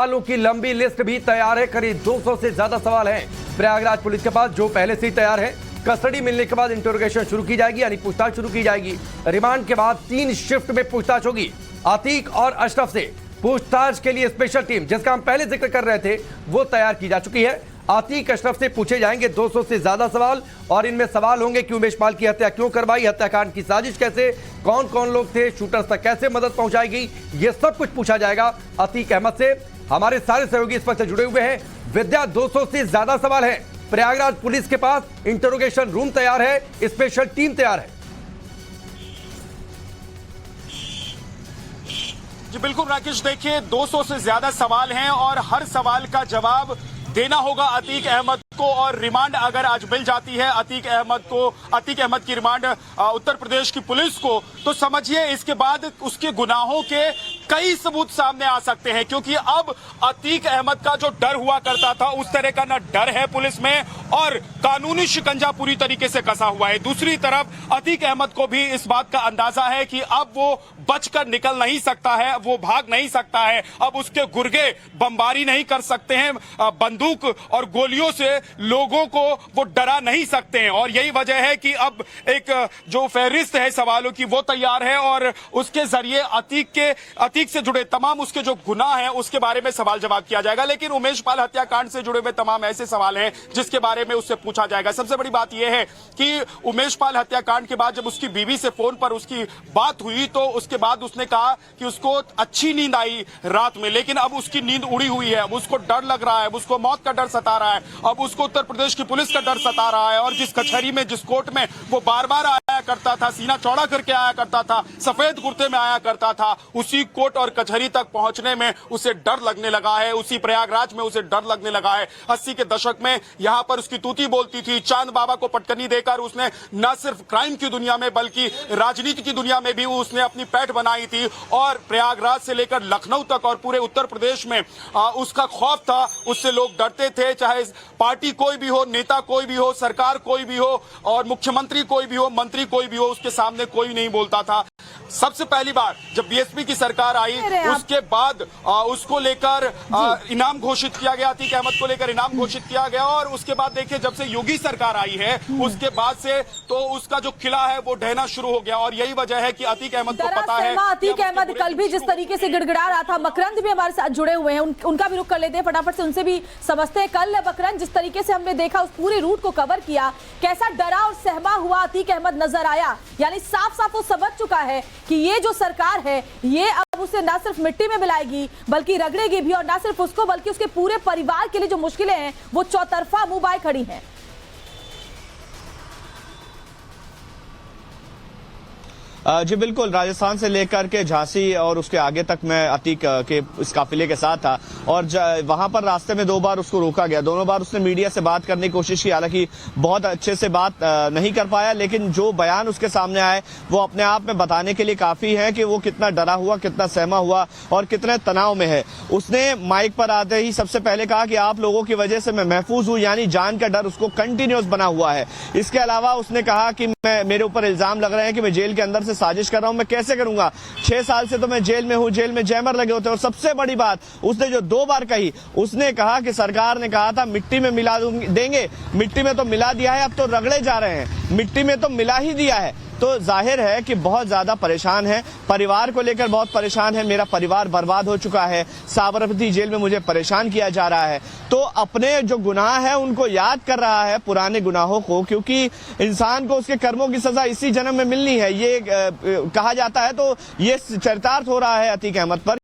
सवालों की लंबी लिस्ट भी तैयार है। करीब 200 से ज्यादा सवाल हैं प्रयागराज पुलिस के पास, जो पहले से ही तैयार है। कस्टडी मिलने के बाद इंटरोगेशन शुरू की जाएगी, यानी पूछताछ शुरू की जाएगी। रिमांड के बाद 3 शिफ्ट में पूछताछ होगी। अतीक और अशरफ से पूछताछ के लिए स्पेशल टीम, जिसका हम पहले जिक्र कर रहे थे, वो तैयार की जा चुकी है। अतीक अशरफ से पूछे जाएंगे 200 से ज्यादा सवाल, और इनमें सवाल होंगे कि उमेश पाल की हत्या क्यों करवाई, हत्याकांड की साजिश कैसे, कौन कौन लोग थे, शूटर्स तक कैसे मदद पहुंचाई गई, ये सब कुछ पूछा जाएगा अतीक अहमद से। हमारे सारे सहयोगी इस वक्त जुड़े हुए हैं। विद्या, 200 से ज्यादा सवाल है प्रयागराज पुलिस के पास। इंटरोगेशन रूम तैयार है, स्पेशल टीम तैयार है। जी बिल्कुल राकेश, देखिए 200 से ज्यादा सवाल हैं और हर सवाल का जवाब देना होगा अतीक अहमद को। और रिमांड अगर आज मिल जाती है अतीक अहमद की रिमांड उत्तर प्रदेश की पुलिस को, तो समझिए इसके बाद उसके गुनाहों के कई सबूत सामने आ सकते हैं। क्योंकि अब अतीक अहमद का जो डर हुआ करता था, उस तरह का न डर है पुलिस में, और कानूनी शिकंजा पूरी तरीके से कसा हुआ है। दूसरी तरफ अतीक अहमद को भी इस बात का अंदाजा है कि अब वो बचकर निकल नहीं सकता है, वो भाग नहीं सकता है। अब उसके गुर्गे बमबारी नहीं कर सकते हैं, बंदूक और गोलियों से लोगों को वो डरा नहीं सकते हैं। और यही वजह है कि अब एक जो फहरिस्त है सवालों की, वो तैयार है, और उसके जरिए अतीक से जुड़े तमाम उसके जो गुनाह हैं उसके बारे में सवाल जवाब किया जाएगा। लेकिन उमेश पाल हत्याकांड से जुड़े हुए तमाम ऐसे सवाल हैं जिसके बारे में उससे पूछा जाएगा। सबसे बड़ी बात यह है कि उमेश पाल हत्याकांड के बाद जब उसकी बीवी से फोन पर उसकी बात हुई, तो उसके बाद उसने कहा कि उसको अच्छी नींद आई रात में, लेकिन अब उसकी नींद उड़ी हुई है। अब उसको डर लग रहा है, अब उसको मौत का डर सता रहा है, अब उसको उत्तर प्रदेश की पुलिस का डर सता रहा है। और जिस कचहरी में, जिस कोर्ट में वो बार बार आया करता था, सीना चौड़ा करके आया करता था, सफेद कुर्ते में आया करता था, उसी कोर्ट और कचहरी तक पहुंचने में उसे डर लगने लगा है। उसी प्रयागराज में उसे डर लगने लगा है। 80 के दशक में यहां पर उसकी तूती बोलती थी, चांद बाबा को पटकनी देकर उसने न सिर्फ क्राइम की दुनिया में बल्कि राजनीति की दुनिया में भी उसने अपनी पैठ बनाई थी। और प्रयागराज से लेकर लखनऊ तक और पूरे उत्तर प्रदेश में उसका खौफ था, उससे लोग डरते थे। चाहे पार्टी कोई भी हो, नेता कोई भी हो, सरकार कोई भी हो, और मुख्यमंत्री कोई भी हो, मंत्री कोई भी हो, उसके सामने कोई नहीं बोलता था। सबसे पहली बार जब बीएसपी की सरकार आई, उसके बाद उसको लेकर इनाम घोषित किया गया, अतीक अहमद को लेकर इनाम घोषित किया गया। और उसके बाद देखिए जब से योगी सरकार आई है, उसके बाद से तो उसका जो किला है वो ढहना शुरू हो गया। और यही वजह है कि अतीक अहमद को पता है। अतीक अहमद कल भी जिस तरीके से गिड़गिड़ा रहा था, मकरंद भी हमारे साथ जुड़े हुए हैं, उनका भी रुख कर लेते हैं, फटाफट से उनसे भी समझते हैं। कल मकरंद, जिस तरीके से हमने देखा, उस पूरे रूट को कवर किया, कैसा डरा और सहमा हुआ अतीक अहमद नजर आया। यानी साफ साफ वो समझ चुका है कि ये जो सरकार है, ये अब उसे ना सिर्फ मिट्टी में मिलाएगी बल्कि रगड़ेगी भी, और ना सिर्फ उसको बल्कि उसके पूरे परिवार के लिए जो मुश्किलें हैं वो चौतरफा मुंह बाय खड़ी हैं। जी बिल्कुल, राजस्थान से लेकर के झांसी और उसके आगे तक मैं अतीक के इस काफिले के साथ था, और वहां पर रास्ते में 2 बार उसको रोका गया। दोनों बार उसने मीडिया से बात करने की कोशिश की, हालांकि बहुत अच्छे से बात नहीं कर पाया, लेकिन जो बयान उसके सामने आए वो अपने आप में बताने के लिए काफी है कि वो कितना डरा हुआ, कितना सहमा हुआ और कितने तनाव में है। उसने माइक पर आते ही सबसे पहले कहा कि आप लोगों की वजह से मैं महफूज हूं, यानी जान का डर उसको कंटिन्यूस बना हुआ है। इसके अलावा उसने कहा कि मेरे ऊपर इल्जाम लग रहे हैं कि मैं जेल के अंदर से साजिश कर रहा हूं, मैं कैसे करूंगा, 6 साल से तो मैं जेल में हूं, जेल में जैमर लगे होते हैं। और सबसे बड़ी बात उसने जो 2 बार कही, उसने कहा कि सरकार ने कहा था मिट्टी में मिला देंगे, मिट्टी में तो मिला दिया है, अब तो रगड़े जा रहे हैं, मिट्टी में तो मिला ही दिया है। तो जाहिर है कि बहुत ज्यादा परेशान है, परिवार को लेकर बहुत परेशान है। मेरा परिवार बर्बाद हो चुका है, साबरमती जेल में मुझे परेशान किया जा रहा है। तो अपने जो गुनाह है उनको याद कर रहा है, पुराने गुनाहों को, क्योंकि इंसान को उसके कर्मों की सजा इसी जन्म में मिलनी है, ये कहा जाता है। तो ये चरितार्थ हो रहा है अतीक अहमद पर।